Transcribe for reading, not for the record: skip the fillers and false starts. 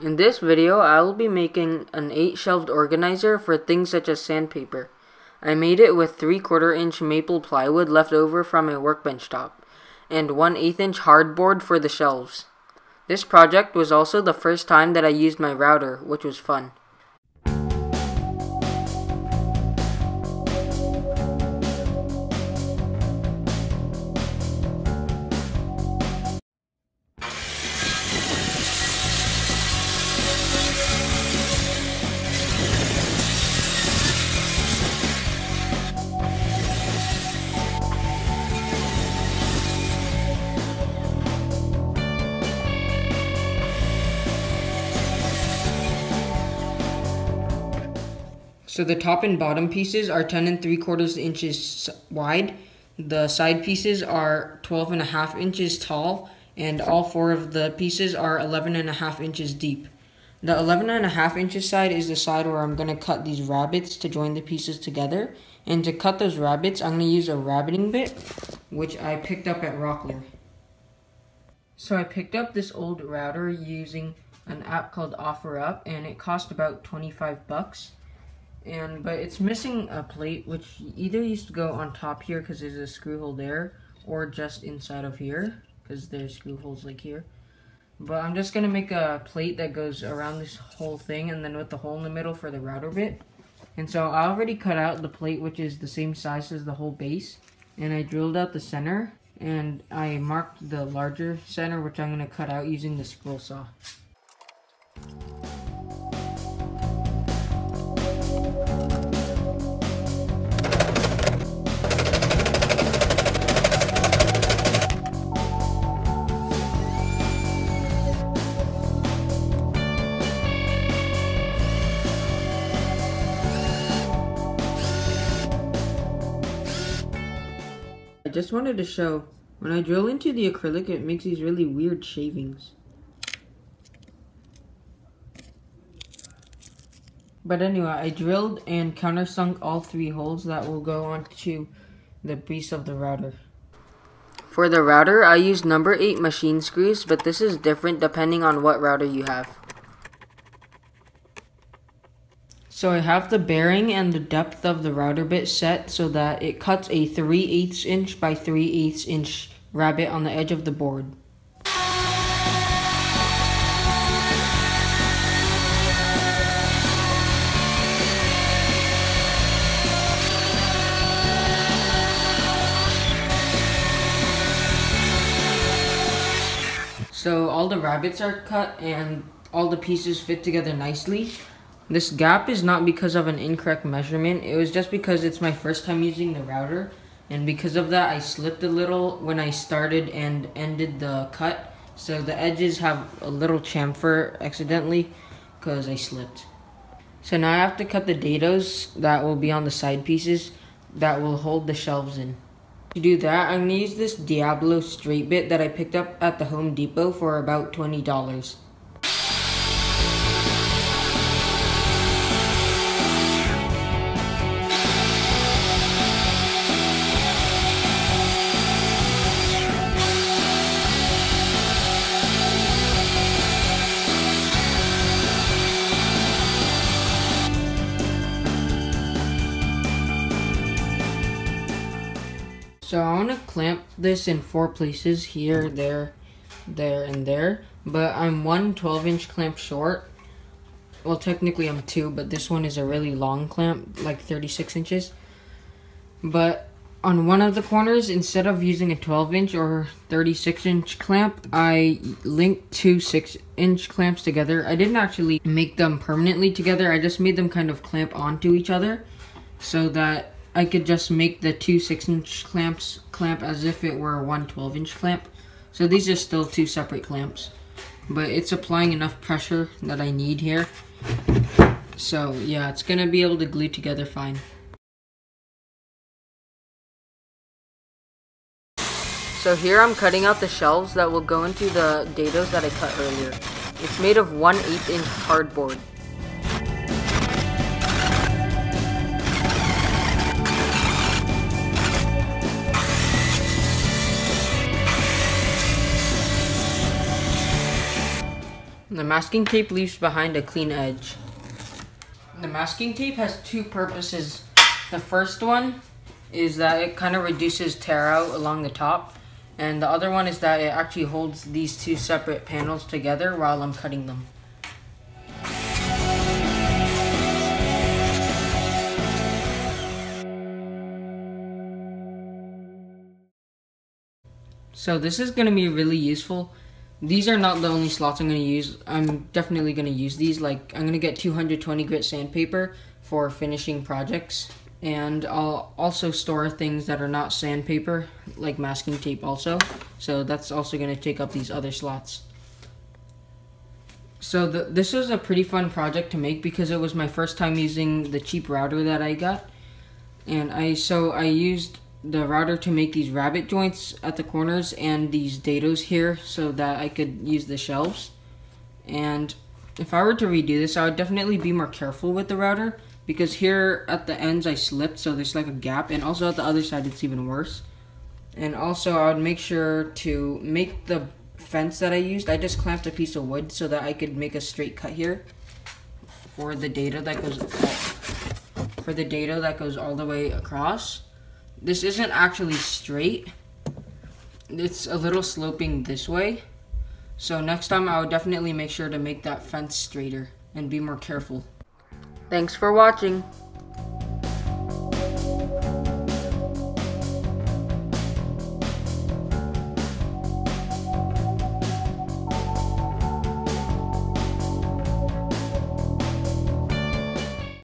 In this video, I will be making an 8-shelved organizer for things such as sandpaper. I made it with 3/4 inch maple plywood left over from a workbench top, and 1/8 inch hardboard for the shelves. This project was also the first time that I used my router, which was fun. So the top and bottom pieces are 10 3/4 inches wide. The side pieces are 12.5 inches tall, and all 4 of the pieces are 11.5 inches deep. The 11.5 inches side is the side where I'm going to cut these rabbets to join the pieces together. And to cut those rabbets, I'm going to use a rabbeting bit, which I picked up at Rockler. So I picked up this old router using an app called OfferUp, and it cost about 25 bucks. But it's missing a plate, which either used to go on top here because there's a screw hole there, or just inside of here because there's screw holes like here. But I'm just gonna make a plate that goes around this whole thing, and then with the hole in the middle for the router bit. And so I already cut out the plate, which is the same size as the whole base, and I drilled out the center, and I marked the larger center, which I'm gonna cut out using the scroll saw. I just wanted to show, when I drill into the acrylic, it makes these really weird shavings. But anyway, I drilled and countersunk all 3 holes that will go onto the base of the router. For the router, I used number 8 machine screws, but this is different depending on what router you have. So I have the bearing and the depth of the router bit set so that it cuts a 3/8 inch by 3/8 inch rabbet on the edge of the board. So all the rabbets are cut and all the pieces fit together nicely. This gap is not because of an incorrect measurement, it was just because it's my first time using the router, and because of that I slipped a little when I started and ended the cut, so the edges have a little chamfer accidentally because I slipped. So now I have to cut the dados that will be on the side pieces that will hold the shelves in. To do that, I'm going to use this Diablo straight bit that I picked up at the Home Depot for about $20. So I want to clamp this in 4 places, here, there, and there, but I'm 1 12-inch clamp short. Well, technically I'm 2, but this one is a really long clamp, like 36 inches. But on one of the corners, instead of using a 12-inch or 36-inch clamp, I linked 2 6-inch clamps together. I didn't actually make them permanently together, I just made them kind of clamp onto each other so that I could just make the 2 6-inch clamps clamp as if it were a 1 12-inch clamp. So these are still 2 separate clamps, but it's applying enough pressure that I need here. So yeah, it's gonna be able to glue together fine. So here I'm cutting out the shelves that will go into the dados that I cut earlier. It's made of 1/8 inch hardboard. The masking tape leaves behind a clean edge. The masking tape has two purposes. The first one is that it kind of reduces tear out along the top, and the other one is that it actually holds these two separate panels together while I'm cutting them. So this is going to be really useful. These are not the only slots I'm going to use. I'm definitely going to use these. Like, I'm going to get 220 grit sandpaper for finishing projects. And I'll also store things that are not sandpaper, like masking tape also. So that's also going to take up these other slots. So this was a pretty fun project to make because it was my first time using the cheap router that I got. And I used the router to make these rabbet joints at the corners and these dados here so that I could use the shelves. And if I were to redo this, I would definitely be more careful with the router because here at the ends I slipped, so there's like a gap, and also at the other side it's even worse. And also I would make sure to make the fence that I used, I just clamped a piece of wood so that I could make a straight cut here for the dado that goes all the way across. This isn't actually straight. It's a little sloping this way. So next time I would definitely make sure to make that fence straighter and be more careful. Thanks for watching.